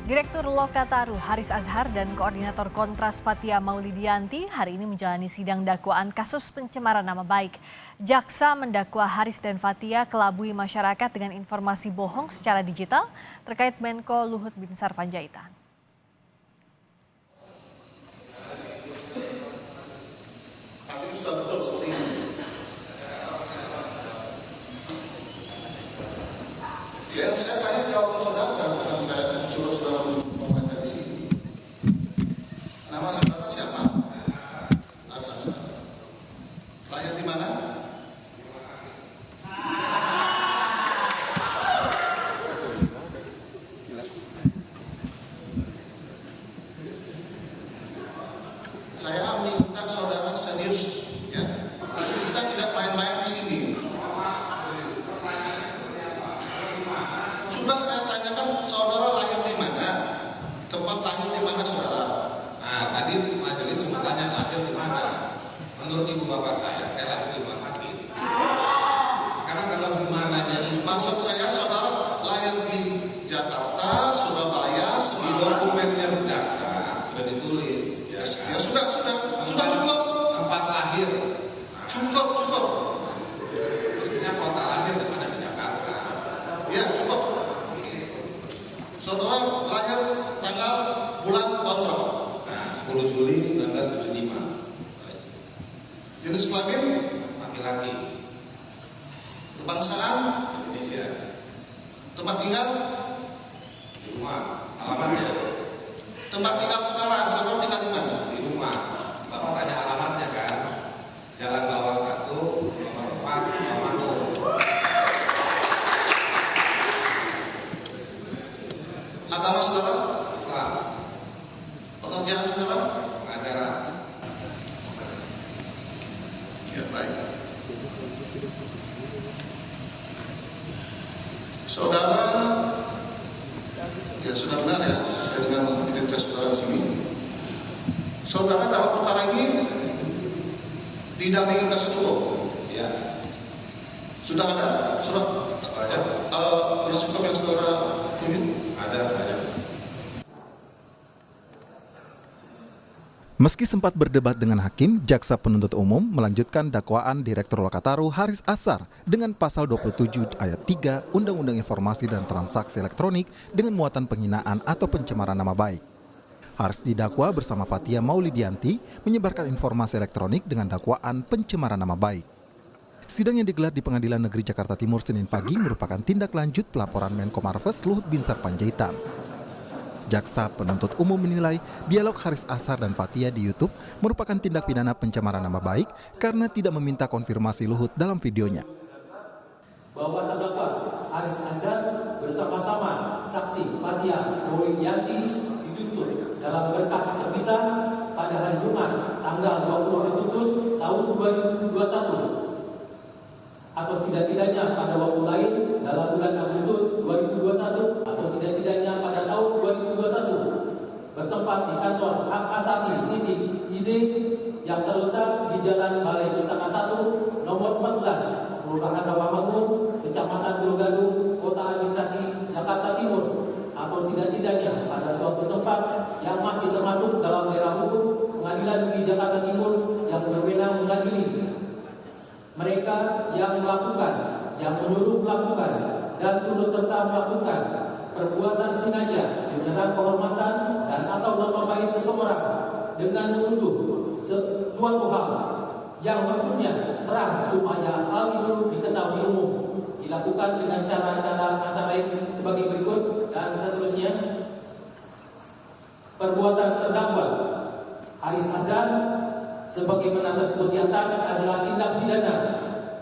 Direktur Lokataru Haris Azhar dan Koordinator Kontras Fathia Maulidianti hari ini menjalani sidang dakwaan kasus pencemaran nama baik. Jaksa mendakwa Haris dan Fathia kelabui masyarakat dengan informasi bohong secara digital terkait Menko Luhut Binsar Panjaitan. Sudah betul seperti ini. Ya, saya tanya jawaban saudara, bukan saya suruh saudara membaca di sini. Nama saudara siapa? Haris Azhar. Lahir di mana? Saya minta saudara serius, ya. Kita tidak main-main di sini. Sudah saya tanyakan saudara lahir di mana, tempat lahir di mana saudara? Nah, tadi majelis cuma tanya lahir di mana. Menurut ibu bapak saya lahir di rumah sakit. Sekarang kalau di mananya itu, Maksud saya saudara lahir di Jakarta, Surabaya, di Semilon. dokumennya jaksa sudah ditulis. Ya sudah cukup. Tempat lahir. Cukup. Maksudnya kota lahir di mana, di Jakarta. Ya cukup. Saudara lahir tanggal bulan tahun berapa? Nah, 10 Juli 1975. Jenis kelamin, Laki-laki, kebangsaan, Indonesia. tempat tinggal, Di rumah. Alamatnya tempat tinggal sekarang. Saudara tinggal di mana? di rumah. Bapak tanya alamatnya kan? Jalan Bawah 1, nomor 4, Manado. Agama saudara, Islam, pekerjaan saudara. pengacara. Ya baik. Saudara, ya sudah benar ya, sesuai dengan identitas saudara di sini. Saudara dalam perkara ini didampingi penasihat hukum. Ya, Sudah ada surat penasihat hukum yang saudara ingin? ada banyak. Meski sempat berdebat dengan hakim, jaksa penuntut umum melanjutkan dakwaan Direktur Lokataru Haris Azhar dengan pasal 27 ayat 3 Undang-Undang Informasi dan Transaksi Elektronik dengan muatan penghinaan atau pencemaran nama baik. Haris didakwa bersama Fathia Maulidianti menyebarkan informasi elektronik dengan dakwaan pencemaran nama baik. Sidang yang digelar di Pengadilan Negeri Jakarta Timur Senin pagi merupakan tindak lanjut pelaporan Menko Marves Luhut Binsar Panjaitan. Jaksa penuntut umum menilai dialog Haris Azhar dan Fathia di YouTube merupakan tindak pidana pencemaran nama baik karena tidak meminta konfirmasi Luhut dalam videonya. Bahwa terdakwa Haris Azhar bersama-sama saksi Fathia Maulidianti dituntut dalam berkas terpisah pada hari Jumat tanggal 20 Agustus tahun 2021 atau setidak-tidaknya pada waktu lain dalam bulan Agustus 2021 atau setidak-tidaknya pada tahun 2021 bertempat di kantor Hak Asasi titik ID yang terletak di Jalan Balai Pustaka 1 nomor 14 Kelurahan Rawamangun, Kecamatan Pulau Gadung, Kota Administrasi Jakarta Timur atau setidak-tidaknya pada suatu tempat yang masih termasuk dalam daerah hukum Pengadilan Negeri Jakarta Timur yang berwenang mengadili mereka yang melakukan, yang menyuruh melakukan, dan turut serta melakukan perbuatan sengaja menyerang kehormatan dan atau nama baik seseorang dengan menunjuk suatu hal yang maksudnya terang supaya hal itu diketahui umum, dilakukan dengan cara-cara antara lain sebagai berikut dan seterusnya. Perbuatan terdakwa Haris Azhar sebagaimana tersebut di atas adalah tindak pidana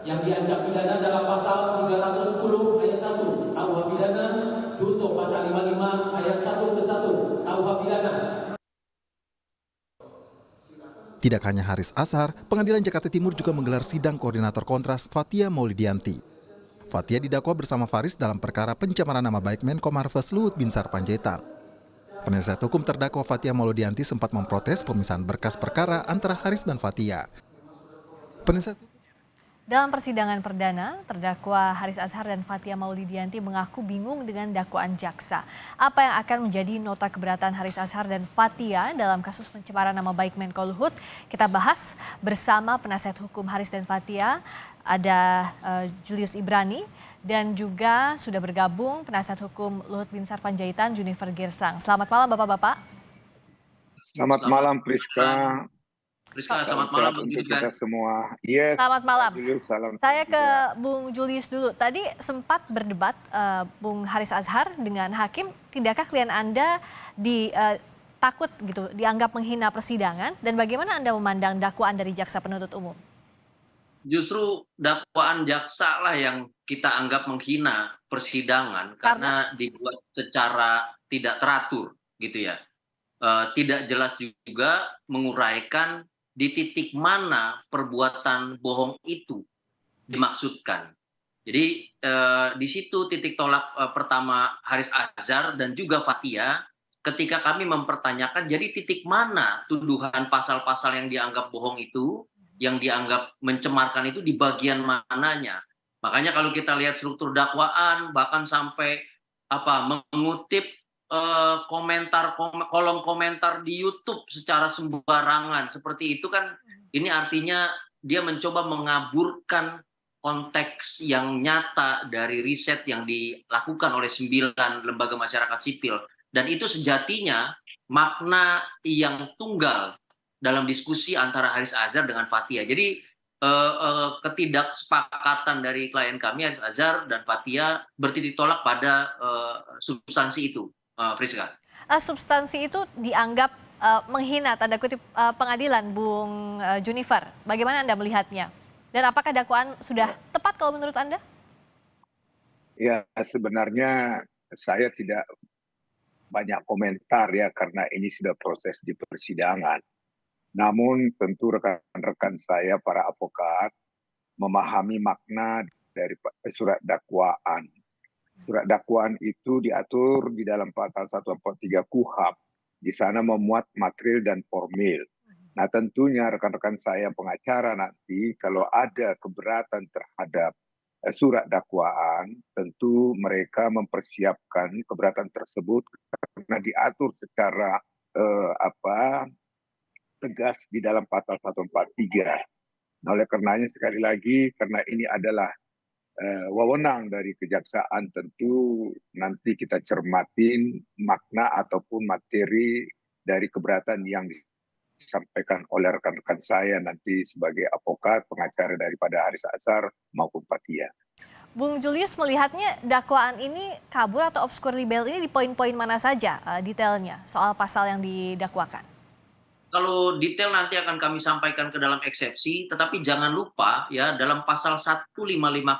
yang diancam pidana dalam pasal 310 ayat 1 KUH pidana junto pasal 55 ayat 1 ke 1 KUH pidana. Tidak hanya Haris Azhar, Pengadilan Jakarta Timur juga menggelar sidang koordinator kontras Fathia Maulidianti. Fathia didakwa bersama Faris dalam perkara pencemaran nama baik Menko Marves Luhut Binsar Panjaitan. Penasihat hukum terdakwa Fathia Maulidianti sempat memprotes pemisahan berkas perkara antara Haris dan Fathia. Penasihat Dalam persidangan perdana, terdakwa Haris Azhar dan Fathia Maulidiyanti mengaku bingung dengan dakwaan jaksa. Apa yang akan menjadi nota keberatan Haris Azhar dan Fathia dalam kasus pencemaran nama baik Menko Luhut? Kita bahas bersama penasihat hukum Haris dan Fathia, ada Julius Ibrani, dan juga sudah bergabung penasihat hukum Luhut Binsar Panjaitan, Junifer Girsang. Selamat malam Bapak-Bapak. Selamat malam Priska. Priska, Salam selamat malam sehat untuk kita semua. Yes. Selamat malam. Julius, salam Saya sehat ke juga. Bung Julius dulu. Tadi sempat berdebat Bung Haris Azhar dengan hakim. Tidakkah klien Anda takut gitu dianggap menghina persidangan? Dan bagaimana Anda memandang dakwaan dari jaksa penuntut umum? Justru dakwaan jaksa lah yang kita anggap menghina persidangan karena dibuat secara tidak teratur gitu ya. Tidak jelas juga menguraikan di titik mana perbuatan bohong itu dimaksudkan. Jadi di situ titik tolak pertama Haris Azhar dan juga Fathia ketika kami mempertanyakan jadi titik mana tuduhan pasal-pasal yang dianggap bohong itu, yang dianggap mencemarkan itu di bagian mananya. Makanya kalau kita lihat struktur dakwaan bahkan sampai mengutip kolom komentar di YouTube secara sembarangan seperti itu kan, ini artinya dia mencoba mengaburkan konteks yang nyata dari riset yang dilakukan oleh 9 lembaga masyarakat sipil, dan itu sejatinya makna yang tunggal dalam diskusi antara Haris Azhar dengan Fathia. Jadi ketidaksepakatan dari klien kami Haris Azhar dan Fathia bertitik tolak pada substansi itu. Priska. Substansi itu dianggap menghina tanda kutip pengadilan, Bung Junifer. Bagaimana Anda melihatnya? Dan apakah dakwaan sudah tepat kalau menurut Anda? Ya, sebenarnya saya tidak banyak komentar ya karena ini sudah proses di persidangan. Namun tentu rekan-rekan saya para advokat memahami makna dari surat dakwaan. Surat dakwaan itu diatur di dalam pasal 143 KUHP. Di sana memuat material dan formil. Nah tentunya rekan-rekan saya pengacara nanti kalau ada keberatan terhadap surat dakwaan, tentu mereka mempersiapkan keberatan tersebut karena diatur secara tegas di dalam pasal 143. Nah oleh karenanya sekali lagi karena ini adalah wewenang dari kejaksaan, tentu nanti kita cermatin makna ataupun materi dari keberatan yang disampaikan oleh rekan-rekan saya nanti sebagai advokat pengacara daripada Haris Azhar maupun Fathia. Bung Julius melihatnya dakwaan ini kabur atau obskur libel ini di poin-poin mana saja detailnya soal pasal yang didakwakan? Kalau detail nanti akan kami sampaikan ke dalam eksepsi, tetapi jangan lupa ya dalam pasal 155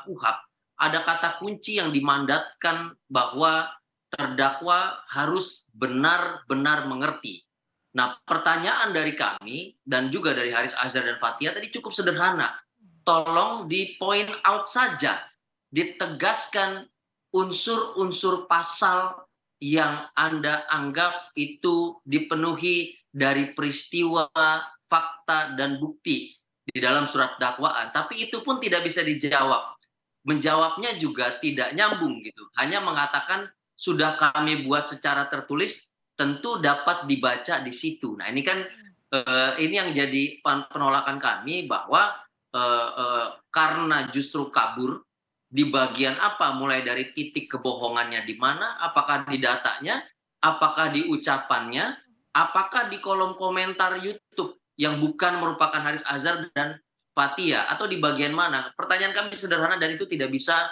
KUHP ada kata kunci yang dimandatkan bahwa terdakwa harus benar-benar mengerti. Nah, pertanyaan dari kami dan juga dari Haris Azhar dan Fathia tadi cukup sederhana. Tolong di point out saja, ditegaskan unsur-unsur pasal yang Anda anggap itu dipenuhi dari peristiwa, fakta, dan bukti di dalam surat dakwaan. Tapi itu pun tidak bisa dijawab. Menjawabnya juga tidak nyambung gitu. Hanya mengatakan sudah kami buat secara tertulis, tentu dapat dibaca di situ. Nah ini kan ini yang jadi penolakan kami bahwa karena justru kabur di bagian apa, mulai dari titik kebohongannya di mana, apakah di datanya, apakah di ucapannya, apakah di kolom komentar YouTube yang bukan merupakan Haris Azhar dan Fathia, atau di bagian mana? Pertanyaan kami sederhana dan itu tidak bisa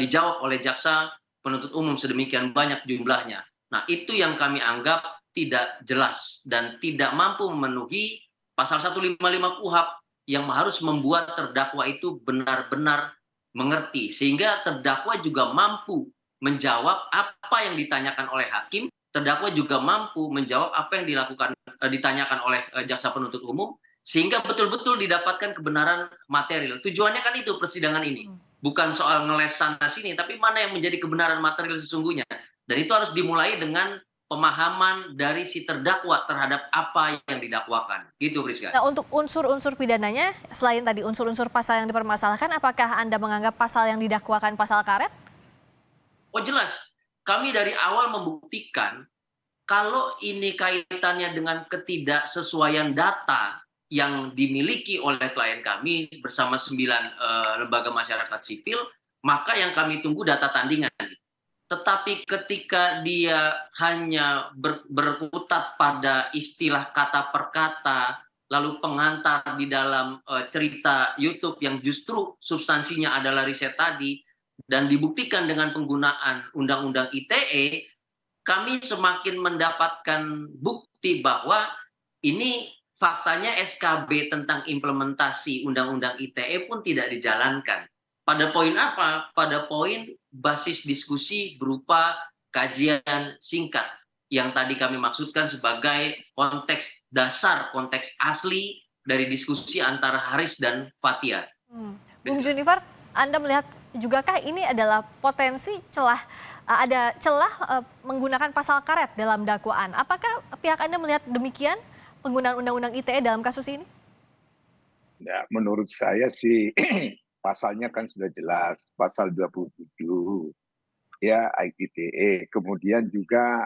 dijawab oleh jaksa penuntut umum sedemikian banyak jumlahnya. Nah itu yang kami anggap tidak jelas dan tidak mampu memenuhi pasal 155 KUHP yang harus membuat terdakwa itu benar-benar mengerti, sehingga terdakwa juga mampu menjawab apa yang ditanyakan oleh hakim, terdakwa juga mampu menjawab apa yang ditanyakan oleh jaksa penuntut umum, sehingga betul-betul didapatkan kebenaran material. Tujuannya kan itu persidangan ini, bukan soal ngeles sana sini, tapi mana yang menjadi kebenaran material sesungguhnya. Dan itu harus dimulai dengan pemahaman dari si terdakwa terhadap apa yang didakwakan. Gitu, Priska. Nah, untuk unsur-unsur pidananya, selain tadi unsur-unsur pasal yang dipermasalahkan, apakah Anda menganggap pasal yang didakwakan pasal karet? Oh jelas, kami dari awal membuktikan kalau ini kaitannya dengan ketidaksesuaian data yang dimiliki oleh klien kami bersama 9 lembaga masyarakat sipil, maka yang kami tunggu data tandingan. Tetapi ketika dia hanya berkutat pada istilah kata per kata, lalu pengantar di dalam cerita YouTube yang justru substansinya adalah riset tadi, dan dibuktikan dengan penggunaan Undang-Undang ITE, kami semakin mendapatkan bukti bahwa ini faktanya SKB tentang implementasi Undang-Undang ITE pun tidak dijalankan. Pada poin apa? Pada poin basis diskusi berupa kajian singkat yang tadi kami maksudkan sebagai konteks dasar, konteks asli dari diskusi antara Haris dan Fathia. Bung Junifer, Anda melihat jugakah ini adalah potensi ada celah menggunakan pasal karet dalam dakwaan? Apakah pihak Anda melihat demikian penggunaan Undang-Undang ITE dalam kasus ini? Ya, menurut saya sih pasalnya kan sudah jelas, pasal 27 ya ITE, kemudian juga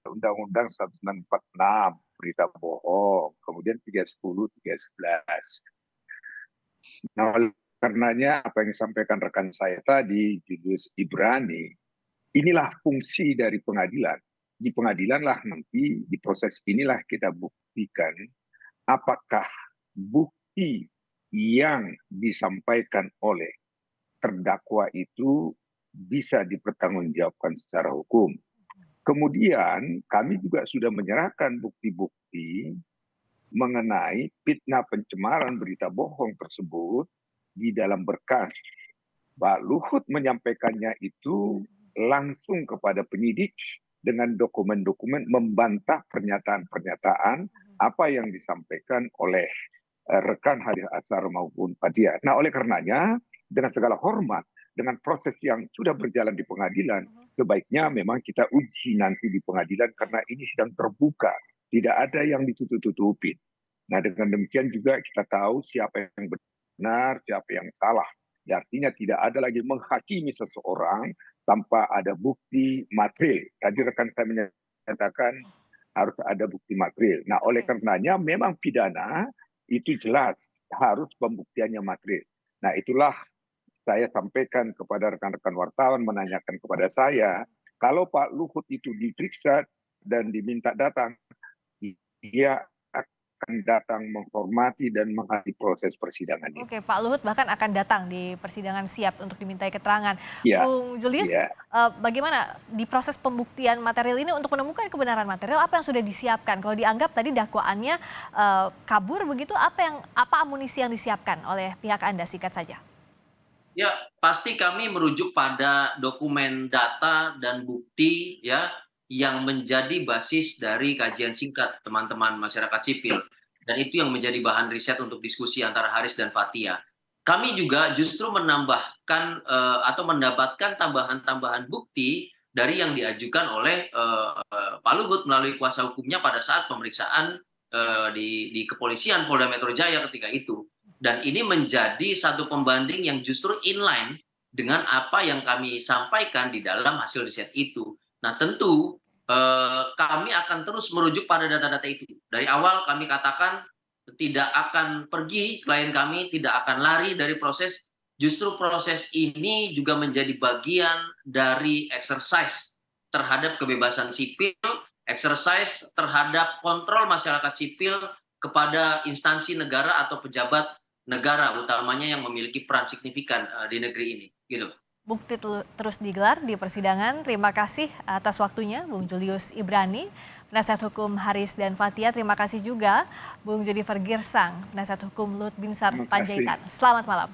Undang-Undang 1946 berita bohong, kemudian 310, 311. Nah, oleh karenanya apa yang disampaikan rekan saya tadi, Julius Ibrani, inilah fungsi dari pengadilan. Di pengadilan lah nanti, di proses inilah kita buktikan apakah bukti yang disampaikan oleh terdakwa itu bisa dipertanggungjawabkan secara hukum. Kemudian kami juga sudah menyerahkan bukti-bukti mengenai fitnah pencemaran berita bohong tersebut di dalam berkas. Pak Luhut menyampaikannya itu langsung kepada penyidik dengan dokumen-dokumen membantah pernyataan-pernyataan apa yang disampaikan oleh rekan Haris Azhar maupun Fathia. Nah, oleh karenanya dengan segala hormat, dengan proses yang sudah berjalan di pengadilan, sebaiknya memang kita uji nanti di pengadilan karena ini sedang terbuka, tidak ada yang ditutup-tutupin. Nah, dengan demikian juga kita tahu siapa yang benar, siapa yang salah. Artinya tidak ada lagi menghakimi seseorang tanpa ada bukti material. Tadi rekan saya menyatakan harus ada bukti material. Nah, oleh karenanya memang pidana itu jelas harus pembuktiannya material. Nah, itulah saya sampaikan kepada rekan-rekan wartawan menanyakan kepada saya, kalau Pak Luhut itu diperiksa dan diminta datang, dia akan datang menghormati dan menghadiri proses persidangan ini. Oke, Pak Luhut bahkan akan datang di persidangan siap untuk dimintai keterangan. Ya, Bung Julius, ya. Bagaimana di proses pembuktian material ini untuk menemukan kebenaran material apa yang sudah disiapkan? Kalau dianggap tadi dakwaannya kabur begitu, apa amunisi yang disiapkan oleh pihak Anda? Singkat saja. Ya, pasti kami merujuk pada dokumen data dan bukti ya yang menjadi basis dari kajian singkat teman-teman masyarakat sipil. Dan itu yang menjadi bahan riset untuk diskusi antara Haris dan Fathia. Kami juga justru menambahkan atau mendapatkan tambahan-tambahan bukti dari yang diajukan oleh Pak Luhut melalui kuasa hukumnya pada saat pemeriksaan di kepolisian Polda Metro Jaya ketika itu. Dan ini menjadi satu pembanding yang justru inline dengan apa yang kami sampaikan di dalam hasil riset itu. Nah, tentu kami akan terus merujuk pada data-data itu. Dari awal kami katakan tidak akan pergi, klien kami tidak akan lari dari proses. Justru proses ini juga menjadi bagian dari exercise terhadap kebebasan sipil, exercise terhadap kontrol masyarakat sipil kepada instansi negara atau pejabat negara, utamanya yang memiliki peran signifikan di negeri ini. Gitu. Bukti terus digelar di persidangan. Terima kasih atas waktunya Bung Julius Ibrani, penasihat hukum Haris dan Fathia. Terima kasih juga Bung Junifer Girsang, penasihat hukum Luhut Binsar Panjaitan. Selamat malam.